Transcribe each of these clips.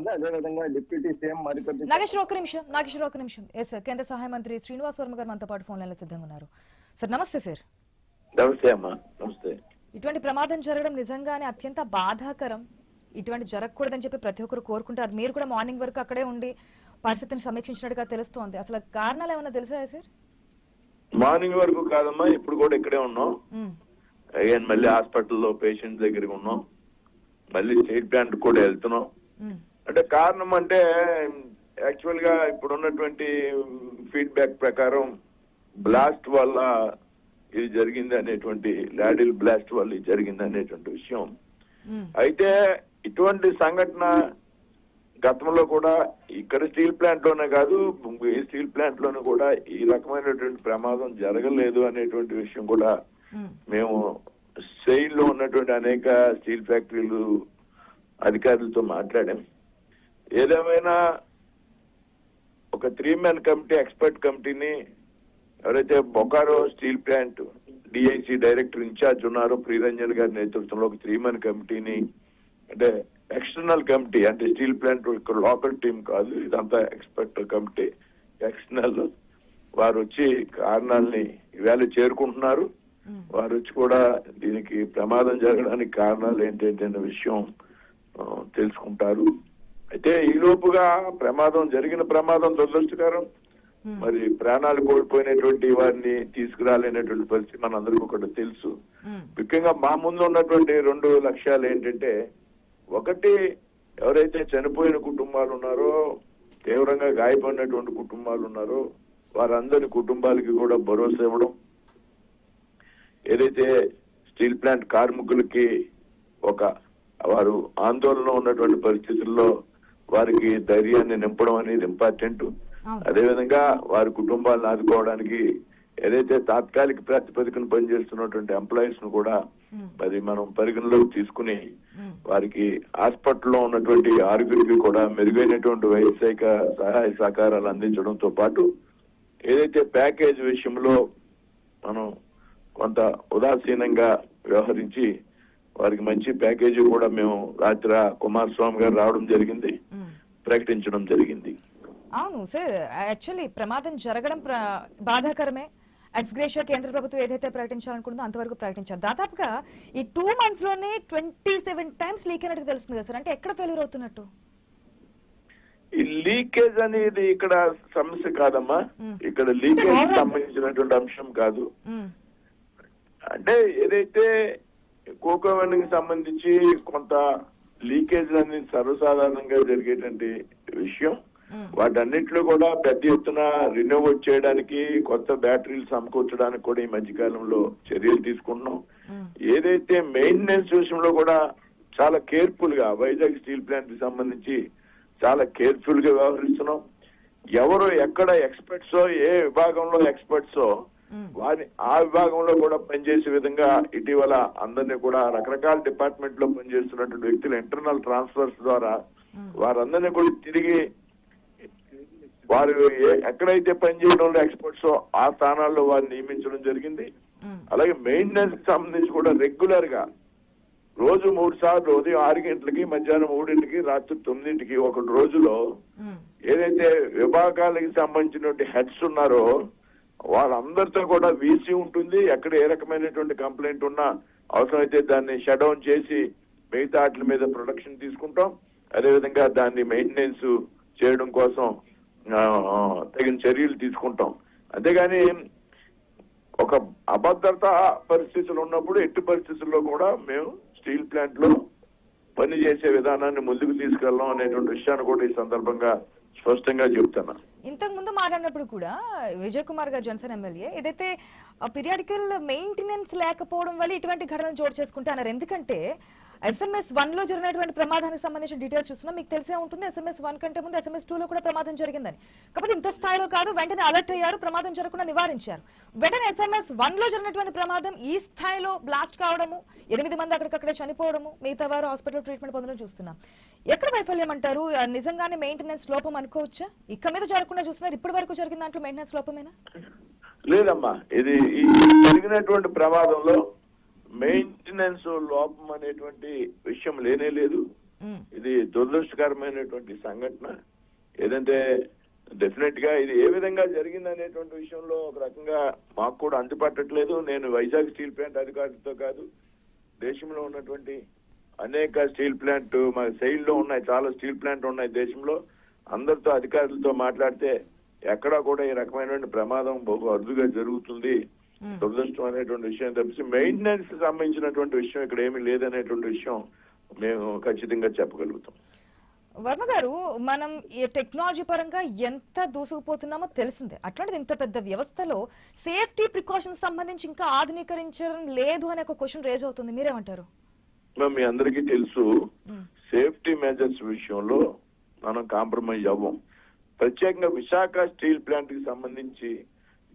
ఉంది. అదేవిధంగా deputy CM మరికొద్ది నాగేశ్వర ఒక నిమిషం. ఎస్ సార్, కేంద్ర సహాయ మంత్రి శ్రీనివాస్ వర్మ గారు మనతో పాటు ఫోన్ లైన్లో సిద్ధంగా ఉన్నారు. సార్ నమస్తే సార్. నమస్తే అమ్మా. నమస్తే. ఇటువంటి ప్రమాదం జరగడం నిజంగానే అత్యంత బాధాకరం. ఇటువంటి జరగకూడదని చెప్పి ప్రతి ఒక్కరు కోరుకుంటారు. మీరు కూడా మార్నింగ్ వరకు అక్కడే ఉండి పరిస్థితిని సమీక్షించినట్టుగా తెలుస్తోంది. అసలు కారణాలు ఏమైనా తెలుసాయా సార్? మార్నింగ్ వరకు కాదమ్మా, ఇప్పుడు కూడా ఇక్కడే ఉన్నాం. అగైన్ మళ్ళీ హాస్పిటల్లో పేషెంట్ దగ్గరికి ఉన్నాం. మళ్ళీ స్టేట్ బ్యాంక్ కూడా వెళ్తున్నాం. అంటే కారణం అంటే యాక్చువల్ గా ఇప్పుడు ఉన్నటువంటి ఫీడ్బ్యాక్ ప్రకారం బ్లాస్ట్ వల్ల ఇది జరిగింది అనేటువంటి, లాడిల్ బ్లాస్ట్ వల్ల ఇది జరిగింది అనేటువంటి విషయం. అయితే ఇటువంటి సంఘటన గతంలో కూడా ఇక్కడ స్టీల్ ప్లాంట్ లోనే కాదు, ఈ స్టీల్ ప్లాంట్ లోనే కూడా ఈ రకమైనటువంటి ప్రమాదం జరగలేదు అనేటువంటి విషయం కూడా మేము సెయిల్ లో ఉన్నటువంటి అనేక స్టీల్ ఫ్యాక్టరీలు అధికారులతో మాట్లాడాం. ఏదేమైనా ఒక 3-man కమిటీ, ఎక్స్పర్ట్ కమిటీని ఎవరైతే Bokaro steel plant DIC director in charge ఉన్నారో ప్రియరంజన్ గారి నేతృత్వంలో ఒక 3-man కమిటీని, అంటే ఎక్స్టర్నల్ కమిటీ, అంటే స్టీల్ ప్లాంట్ ఇక్కడ లోకల్ టీం కాదు, ఇదంతా ఎక్స్పర్ట్ కమిటీ ఎక్స్టర్నల్, వారు వచ్చి కారణాలని ఇవాళ చేరుకుంటున్నారు. వారు వచ్చి కూడా దీనికి ప్రమాదం జరగడానికి కారణాలు ఏంటంటే అనే విషయం తెలుసుకుంటారు. అయితే ఈ లోపుగా జరిగిన ప్రమాదం దురదృష్టకరం. మరి ప్రాణాలు కోల్పోయినటువంటి వారిని తీసుకురాలేనటువంటి పరిస్థితి మనందరికీ కూడా తెలుసు. ముఖ్యంగా మా ముందు ఉన్నటువంటి 2 లక్ష్యాలు ఏంటంటే, ఒకటి ఎవరైతే చనిపోయిన కుటుంబాలు ఉన్నారో, తీవ్రంగా గాయపడినటువంటి కుటుంబాలు ఉన్నారో వారందరి కుటుంబాలకి కూడా భరోసా ఇవ్వడం, ఏదైతే స్టీల్ ప్లాంట్ కార్మికులకి వారు ఆందోళన ఉన్నటువంటి పరిస్థితుల్లో వారికి ధైర్యాన్ని నింపడం అనేది ఇంపార్టెంట్. అదేవిధంగా వారి కుటుంబాలను ఆదుకోవడానికి ఏదైతే తాత్కాలిక ప్రాతిపదికన పనిచేస్తున్నటువంటి ఎంప్లాయీస్ ను కూడా మరి మనం పరిగణలోకి తీసుకుని వారికి హాస్పిటల్లో ఉన్నటువంటి ఆరోగ్యులకి కూడా మెరుగైనటువంటి వైద్య సహాయ సహకారాలు అందించడంతో పాటు ఏదైతే ప్యాకేజ్ విషయంలో మనం కొంత ఉదాసీనంగా వ్యవహరించి వారికి మంచి ప్యాకేజీ కూడా మేము రాత్రి కుమారస్వామి గారు రావడం జరిగింది, ప్రకటించడం జరిగింది. అవును సార్, యాక్చువల్లీ ప్రమాదం జరగడం బాధాకరమే. ఎక్స్గ్రేషియా కేంద్ర ప్రభుత్వం ఏదైతే ప్రకటించాలనుకుంటుందో అంతవరకు ప్రకటించారు. దాదాపుగా ఈ 2 months లోనే 27 times లీక్ అయినట్టు తెలుస్తుంది కదా సార్. అంటే ఎక్కడ ఫెయిల్యూర్ అవుతున్నట్టు? ఈ లీకేజ్ అనేది ఇక్కడ సమస్య కాదమ్మా, ఇక్కడ లీకేజ్ సంబంధించినటువంటి అంశం కాదు. అంటే ఏదైతే కోకోవెన్కి సంబంధించి కొంత లీకేజ్ అనేది సర్వసాధారణంగా జరిగేటువంటి విషయం. వాటన్నిటిలో కూడా పెద్ద ఎత్తున రినోవేట్ చేయడానికి, కొత్త బ్యాటరీలు సమకూర్చడానికి కూడా ఈ మధ్యకాలంలో చర్యలు తీసుకుంటున్నాం. ఏదైతే మెయింటెనెన్స్ విషయంలో కూడా చాలా కేర్ఫుల్ గా వైజాగ్ స్టీల్ ప్లాంట్ కి సంబంధించి చాలా కేర్ఫుల్ గా వ్యవహరిస్తున్నాం. ఎవరు ఎక్కడ ఎక్స్పర్ట్సో, ఏ విభాగంలో ఎక్స్పర్ట్సో వారి ఆ విభాగంలో కూడా పనిచేసే విధంగా ఇటీవల అందరినీ కూడా రకరకాల డిపార్ట్మెంట్ లో పనిచేస్తున్నటువంటి వ్యక్తులు ఇంటర్నల్ ట్రాన్స్ఫర్స్ ద్వారా వారందరినీ కూడా తిరిగి వారు ఎక్కడైతే పనిచేయడంలో ఎక్స్పర్ట్స్ ఆ స్థానాల్లో వారిని నియమించడం జరిగింది. అలాగే మెయింటెనెన్స్ కి సంబంధించి కూడా రెగ్యులర్ గా రోజు 3 సార్లు, ఉదయం 6 గంటలకి, మధ్యాహ్నం 3 గంటలకి, రాత్రి 9 గంటలకి ఒక రోజులో ఏదైతే విభాగాలకి సంబంధించినటువంటి హెడ్స్ ఉన్నారో వాళ్ళందరితో కూడా వీసీ ఉంటుంది. ఎక్కడ ఏ రకమైనటువంటి కంప్లైంట్ ఉన్నా అవసరమైతే దాన్ని షట్ డౌన్ చేసి మిగతా వాటి మీద ప్రొడక్షన్ తీసుకుంటాం. అదేవిధంగా దాన్ని మెయింటెనెన్స్ చేయడం కోసం తగిన చర్యలు తీసుకుంటాం. అంతేగాని ఒక అభద్రతా పరిస్థితులు ఉన్నప్పుడు ఎట్టి పరిస్థితుల్లో కూడా మేము స్టీల్ ప్లాంట్ లో పనిచేసే విధానాన్ని ముందుకు తీసుకెళ్ళాం అనేటువంటి విషయాన్ని కూడా ఈ సందర్భంగా స్పష్టంగా చెప్తున్నా. ఇంతకు ముందు మాట్లాడినప్పుడు కూడా విజయ్ కుమార్ గారు, జనసేన ఎమ్మెల్యే, ఏదైతే పీరియాడికల్ మెయింటెనెన్స్ లేకపోవడం వల్ల ఇటువంటి ఘటనలు చోటు చేసుకుంటే అన్నారు. ఎందుకంటే SMS 1 లో జరిగినటువంటి ప్రమాదానికి సంబంధించిన డీటెయిల్స్ చూస్తున్నా మీకు తెలిసే ఉంటుంది. SMS 1 కంటే ముందు SMS 2 లో కూడా ప్రమాదం జరిగిందని. కాకపోతే ఇంత స్థాయిలో కాదు, వెంటనే అలర్ట్ అయ్యారు, ప్రమాదం జరగకుండా నివారించారు. వెంటనే SMS 1 లో జరిగినటువంటి ప్రమాదం ఈ స్థాయిలో బ్లాస్ట్ కావడము, 8 మంది అక్కడికక్కడే చనిపోవడము, మిగతా వారు హాస్పిటల్ ట్రీట్మెంట్ పొందడం చూస్తున్నాం. ఎక్కడ వైఫల్యం అంటారు? నిజంగానే మెయింటెనెన్స్ లోపం అనుకోవచ్చా? ఇక్కడ మీద జరగకుండా చూస్తున్నారు, ఇప్పటి వరకు జరిగిన దాంట్లో మెయింటెనెన్స్ లోపమేనా? లేదమ్మా, ఇది జరిగినటువంటి ప్రమాదంలో మెయింటెనెన్స్ లోపం అనేటువంటి విషయం లేనే లేదు. ఇది దురదృష్టకరమైనటువంటి సంఘటన. ఏదంటే డెఫినెట్ గా ఇది ఏ విధంగా జరిగింది అనేటువంటి విషయంలో ఒక రకంగా మాకు కూడా అంతుపట్టట్లేదు. నేను వైజాగ్ స్టీల్ ప్లాంట్ అధికారులతో కాదు, దేశంలో ఉన్నటువంటి అనేక స్టీల్ ప్లాంట్ మన సైడ్ లో ఉన్నాయి, చాలా స్టీల్ ప్లాంట్ ఉన్నాయి దేశంలో. అందరితో అధికారులతో మాట్లాడితే ఎక్కడా కూడా ఈ రకమైనటువంటి ప్రమాదం బహు అరుదుగా జరుగుతుంది. దురదృష్టం అనేటువంటి విషయం తప్పించి మెయింటెనెన్స్ సంబంధించినటువంటి విషయం ఇక్కడ ఏమీ లేదనేటువంటి విషయం మేము ఖచ్చితంగా చెప్పగలుగుతాం. వర్మ గారు, మనం ఈ టెక్నాలజీ పరంగా ఎంత దూసుకుపోతున్నామో తెలిసిందే. అట్లాంటిది ఇంత పెద్ద వ్యవస్థలో సేఫ్టీ ప్రికాషన్స్ సంబంధించి ఇంకా ఆధునీకరించడం లేదు అనే ఒక క్వశ్చన్ రేజ్ అవుతుంది. మీరేమంటారు? మీ అందరికీ తెలుసు, సేఫ్టీ మెజర్స్ విషయంలో మనం కాంప్రమైజ్ అవ్వం. ప్రత్యేకంగా విశాఖ స్టీల్ ప్లాంట్ కి సంబంధించి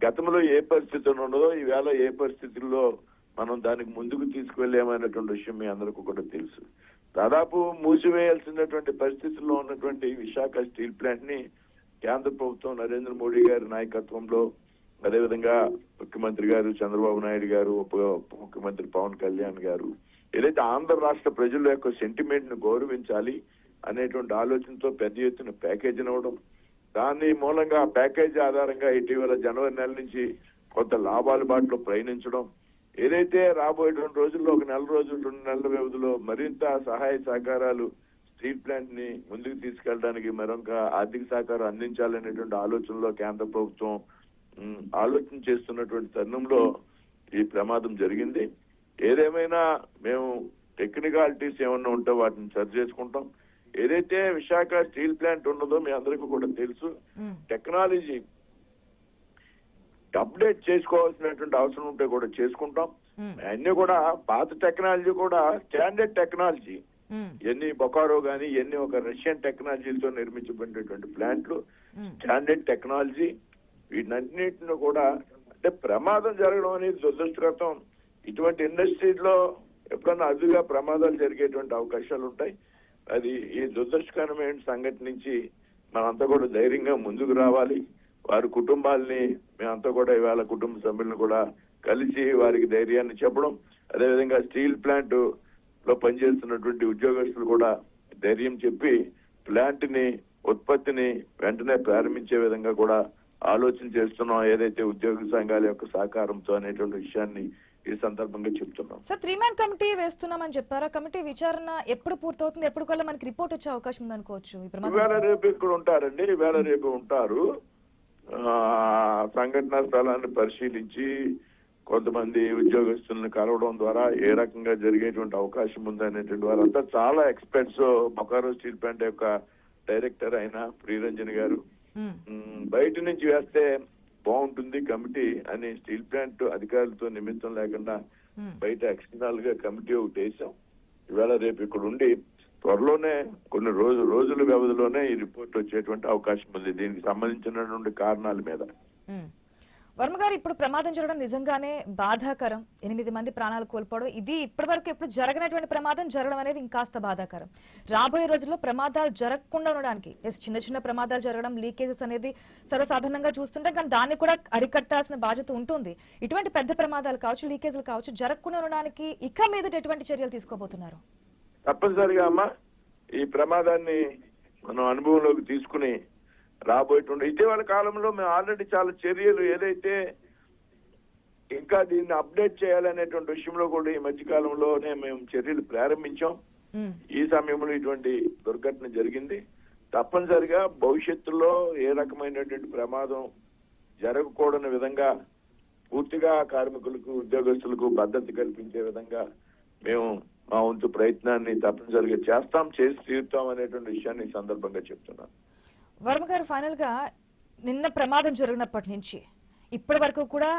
గతంలో ఏ పరిస్థితులు ఉండదో ఈవేళ ఏ పరిస్థితుల్లో మనం దానికి ముందుకు తీసుకువెళ్ళామనేటువంటి విషయం మీ అందరికీ కూడా తెలుసు. దాదాపు మూసివేయాల్సినటువంటి పరిస్థితుల్లో ఉన్నటువంటి విశాఖ స్టీల్ ప్లాంట్ ని కేంద్ర ప్రభుత్వం నరేంద్ర మోడీ గారి నాయకత్వంలో, అదేవిధంగా ముఖ్యమంత్రి గారు చంద్రబాబు నాయుడు గారు, ఉప ముఖ్యమంత్రి పవన్ కళ్యాణ్ గారు ఏదైతే ఆంధ్ర రాష్ట్ర ప్రజల యొక్క సెంటిమెంట్ ను గౌరవించాలి అనేటువంటి ఆలోచనతో పెద్ద ఎత్తున ప్యాకేజ్ ఇవ్వడం, దాని మూలంగా ప్యాకేజీ ఆధారంగా ఇటీవల జనవరి నెల నుంచి కొంత లాభాల బాటలో ప్రయాణించడం, ఏదైతే రాబోయేటువంటి రోజుల్లో ఒక నెల రోజులు 2 నెలల వ్యవధిలో మరింత సహాయ సహకారాలు స్టీల్ ప్లాంట్ ని ముందుకు తీసుకెళ్ళడానికి మరొక ఆర్థిక సహకారం అందించాలనేటువంటి ఆలోచనలో కేంద్ర ప్రభుత్వం ఆలోచన చేస్తున్నటువంటి తరుణంలో ఈ ప్రమాదం జరిగింది. ఏదేమైనా మేము టెక్నికాలిటీస్ ఏమన్నా ఉంటే వాటిని సరి చేసుకుంటాం. ఏదైతే విశాఖ స్టీల్ ప్లాంట్ ఉన్నదో మీ అందరికీ కూడా తెలుసు, టెక్నాలజీ అప్డేట్ చేసుకోవాల్సినటువంటి అవసరం ఉంటే కూడా చేసుకుంటాం. అన్ని కూడా పాత టెక్నాలజీ కూడా స్టాండర్డ్ టెక్నాలజీ, ఎన్ని బొకారో గానీ ఎన్ని ఒక రష్యన్ టెక్నాలజీలతో నిర్మించబడినటువంటి ప్లాంట్లు, స్టాండర్డ్ టెక్నాలజీ, వీటన్నిటిని కూడా అంటే ప్రమాదం జరగడం అనేది దురదృష్టకరం. ఇటువంటి ఇండస్ట్రీలో ఎప్పుడన్నా అదుగా ప్రమాదాలు జరిగేటువంటి అవకాశాలు ఉంటాయి. అది ఈ దురదృష్టకరమైన సంఘటన నుంచి మనంతా కూడా ధైర్యంగా ముందుకు రావాలి. వారి కుటుంబాలని మేమంతా కూడా ఇవాళ కుటుంబ సభ్యులను కూడా కలిసి వారికి ధైర్యాన్ని చెప్పడం, అదేవిధంగా స్టీల్ ప్లాంట్ లో పనిచేస్తున్నటువంటి ఉద్యోగస్తులు కూడా ధైర్యం చెప్పి ప్లాంట్ ని ఉత్పత్తిని వెంటనే ప్రారంభించే విధంగా కూడా ఆలోచన చేస్తున్నాం, ఏదైతే ఉద్యోగ సంఘాల యొక్క సహకారంతో అనేటువంటి విషయాన్ని ఈ సందర్భంగా చెప్తున్నాం. సార్, 3-man కమిటీ వేస్తున్నామని చెప్పారా? కమిటీ విచారణ ఎప్పుడు పూర్తవుతుంది? ఎప్పుడు కల్లా మనకి రిపోర్ట్ వచ్చే అవకాశం ఉందనుకోవచ్చు? ఇవాళ రేపు ఇక్కడ ఉంటారండి, ఇవాళ రేపు ఉంటారు. సంఘటనా స్థలాన్ని పరిశీలించి కొంతమంది ఉద్యోగస్తులను కలవడం ద్వారా ఏ రకంగా జరిగేటువంటి అవకాశం ఉందనేటువంటి వారంతా చాలా ఎక్స్పర్ట్స్. బొకారో స్టీల్ ప్లాంట్ యొక్క డైరెక్టర్ అయిన ప్రియరంజన్ గారు బయట నుంచి వేస్తే బాగుంటుంది కమిటీ అని స్టీల్ ప్లాంట్ అధికారులతో నిమిత్తం లేకుండా బయట ఎక్స్టర్నల్ గా కమిటీ ఒకటి వేసాం. ఇవాళ రేపు ఇక్కడ ఉండి త్వరలోనే కొన్ని రోజుల వ్యవధిలోనే ఈ రిపోర్ట్ వచ్చేటువంటి అవకాశం ఉంది దీనికి సంబంధించినటువంటి కారణాల మీద. వర్మ గారు, ఇప్పుడు ప్రమాదం జరగడం నిజంగానే బాధాకరం. 8 మంది ప్రాణాలు కోల్పోవడం, ఇది ఇప్పటి వరకు ఎప్పుడు జరగనటువంటి ప్రమాదం జరగడం అనేది ఇంకాస్త బాధాకరం. రాబోయే రోజుల్లో ప్రమాదాలు జరగకుండా ఉండడానికి, చిన్న చిన్న ప్రమాదాలు జరగడం, లీకేజెస్ అనేది సర్వసాధారణంగా చూస్తుంటాం, కానీ దాన్ని కూడా అరికట్టాల్సిన బాధ్యత ఉంటుంది. ఇటువంటి పెద్ద ప్రమాదాలు కావచ్చు, లీకేజీలు కావచ్చు, జరగకుండా ఉండడానికి ఇక మీద ఎటువంటి చర్యలు తీసుకోబోతున్నారు? తప్పనిసరిగా అమ్మా ఈ ప్రమాదాన్ని మనం అనుభవంలోకి తీసుకుని రాబోయేటువంటి ఇటీవల కాలంలో మేము ఆల్రెడీ చాలా చర్యలు ఏదైతే ఇంకా దీన్ని అప్డేట్ చేయాలనేటువంటి విషయంలో కూడా ఈ మధ్య కాలంలోనే మేము చర్యలు ప్రారంభించాం. ఈ సమయంలో ఇటువంటి దుర్ఘటన జరిగింది. తప్పనిసరిగా భవిష్యత్తులో ఏ రకమైనటువంటి ప్రమాదం జరగకూడని విధంగా పూర్తిగా కార్మికులకు, ఉద్యోగస్తులకు భద్రత కల్పించే విధంగా మేము మా వంతు ప్రయత్నాన్ని తప్పనిసరిగా చేస్తాం, చేసి తీరుతాం అనేటువంటి విషయాన్ని ఈ సందర్భంగా చెప్తున్నాను. వర్మ గారు, ఫైనల్ గా నిన్న ప్రమాదం జరిగినప్పటి నుంచి ఇప్పటి వరకు కూడా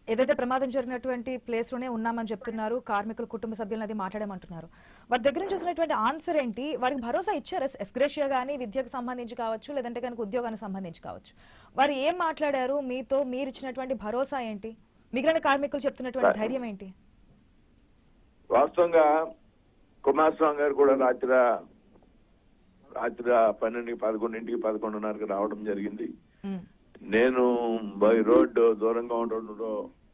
ఏదైతే ప్రమాదం జరిగినటువంటి ప్లేస్ లోనే ఉన్నామని చెప్తున్నారు, కార్మికుల కుటుంబ సభ్యులను అది మాట్లాడమంటున్నారు. వారి దగ్గర నుంచి వచ్చినటువంటి ఆన్సర్ ఏంటి? వారికి భరోసా ఇచ్చారు? ఎస్గ్రేషియా గానీ విద్యకు సంబంధించి కావచ్చు, లేదంటే కనుక ఉద్యోగానికి సంబంధించి కావచ్చు, వారు ఏం మాట్లాడారు మీతో? మీరు ఇచ్చినటువంటి భరోసా ఏంటి? మిగిలిన కార్మికులు చెప్తున్నటువంటి ధైర్యం ఏంటి? వాస్తవంగా కుమారస్వామి గారు కూడా రాత్రి 12, 11, 11:30 రావడం జరిగింది. నేను బై రోడ్ దూరంగా ఉండడంలో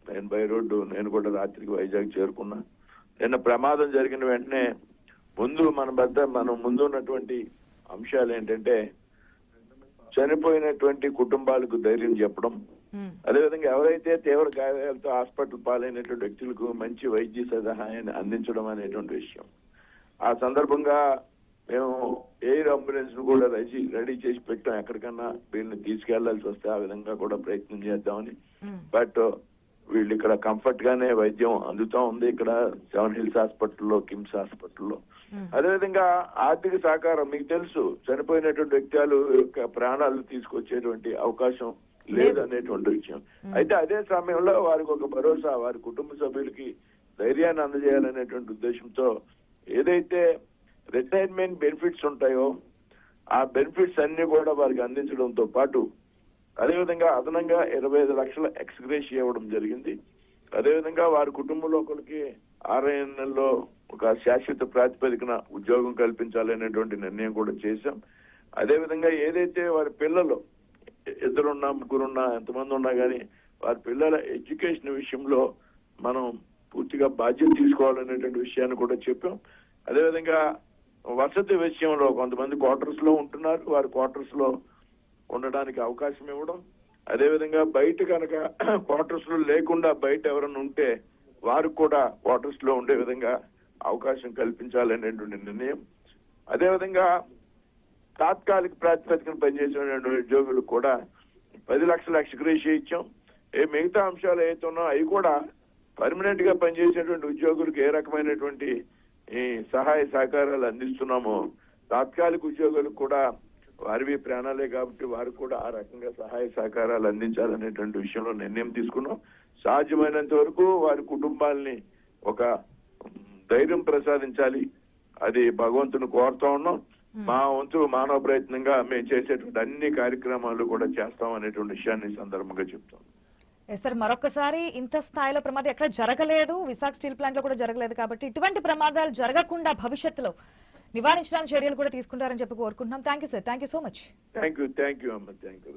నేను బై రోడ్డు నేను కూడా రాత్రికి వైజాగ్ చేరుకున్నా. నిన్న ప్రమాదం జరిగిన వెంటనే మనం ముందు ఉన్నటువంటి అంశాలు ఏంటంటే చనిపోయినటువంటి కుటుంబాలకు ధైర్యం చెప్పడం, అదేవిధంగా ఎవరైతే తీవ్ర గాయాలతో హాస్పిటల్ పాలైనటువంటి వ్యక్తులకు మంచి వైద్య సహాయాన్ని అందించడం అనేటువంటి విషయం. ఆ సందర్భంగా మేము ఎయిర్ అంబులెన్స్ ను కూడా రెడీ చేసి పెట్టాం. ఎక్కడికన్నా వీళ్ళని తీసుకెళ్లాల్సి వస్తే ఆ విధంగా కూడా ప్రయత్నం చేద్దామని. బట్ వీళ్ళు ఇక్కడ కంఫర్ట్ గానే వైద్యం అందుతా ఉంది ఇక్కడ 7 హిల్స్ హాస్పిటల్లో, కిమ్స్ హాస్పిటల్లో. అదేవిధంగా ఆర్థిక సహకారం, మీకు తెలుసు చనిపోయినటువంటి వ్యక్తులు యొక్క ప్రాణాలు తీసుకొచ్చేటువంటి అవకాశం లేదనేటువంటి విషయం. అయితే అదే సమయంలో వారికి ఒక భరోసా, వారి కుటుంబ సభ్యులకి ధైర్యాన్ని అందజేయాలనేటువంటి ఉద్దేశంతో ఏదైతే రిటైర్మెంట్ బెనిఫిట్స్ ఉంటాయో ఆ బెనిఫిట్స్ అన్ని కూడా వారికి అందించడంతో పాటు అదేవిధంగా అదనంగా 25 లక్షల ఎక్స్గ్రేషియా ఇవ్వడం జరిగింది. అదేవిధంగా వారి కుటుంబంలో ఒకరికి 6 నెలల్లో ఒక శాశ్వత ప్రాతిపదికన ఉద్యోగం కల్పించాలనేటువంటి నిర్ణయం కూడా చేశాం. అదేవిధంగా ఏదైతే వారి పిల్లలు 2 ఉన్నా 3 ఉన్నా ఎంతమంది ఉన్నా కానీ వారి పిల్లల ఎడ్యుకేషన్ విషయంలో మనం పూర్తిగా బాధ్యత తీసుకోవాలనేటువంటి విషయాన్ని కూడా చెప్పాం. అదేవిధంగా వసతి విషయంలో కొంతమంది క్వార్టర్స్ లో ఉంటున్నారు, వారి క్వార్టర్స్ లో ఉండడానికి అవకాశం ఇవ్వడం. అదేవిధంగా బయట కనుక క్వార్టర్స్ లో లేకుండా బయట ఎవరైనా ఉంటే వారు కూడా క్వార్టర్స్ లో ఉండే విధంగా అవకాశం కల్పించాలనేటువంటి నిర్ణయం. అదేవిధంగా తాత్కాలిక ప్రాతిపదికన పనిచేసేటువంటి ఉద్యోగులకు కూడా 10 లక్షల ఎక్స్గ్రేషియా ఇచ్చాం. మిగతా అంశాలు ఏవైతే ఉన్నాయో అవి కూడా పర్మనెంట్ గా పనిచేసేటువంటి ఉద్యోగులకు ఏ రకమైనటువంటి ఈ సహాయ సహకారాలు అందిస్తున్నామో తాత్కాలిక ఉద్యోగులకు కూడా వారివి ప్రాణాలే కాబట్టి వారు కూడా ఆ రకంగా సహాయ సహకారాలు అందించాలనేటువంటి విషయంలో నిర్ణయం తీసుకున్నాం. సాధ్యమైనంత వరకు వారి కుటుంబాలని ఒక ధైర్యం ప్రసాదించాలి, అది భగవంతుని కోరుతా ఉన్నాం. మా వంతు మానవ ప్రయత్నంగా మేము చేసేటువంటి అన్ని కార్యక్రమాలు కూడా చేస్తాం అనేటువంటి విషయాన్ని సందర్భంగా చెప్తాం. సార్, మరొకసారి ఇంత స్థాయిలో ప్రమాదం ఎక్కడ జరగలేదు, విశాఖ స్టీల్ ప్లాంట్ లో కూడా జరగలేదు కాబట్టి ఇటువంటి ప్రమాదాలు జరగకుండా భవిష్యత్తులో నివారించడానికి చర్యలు కూడా తీసుకుంటారని చెప్పి కోరుకుంటున్నాం. Thank you sir, thank you so much. Thank you అమ్మ, థ్యాంక్ యూ.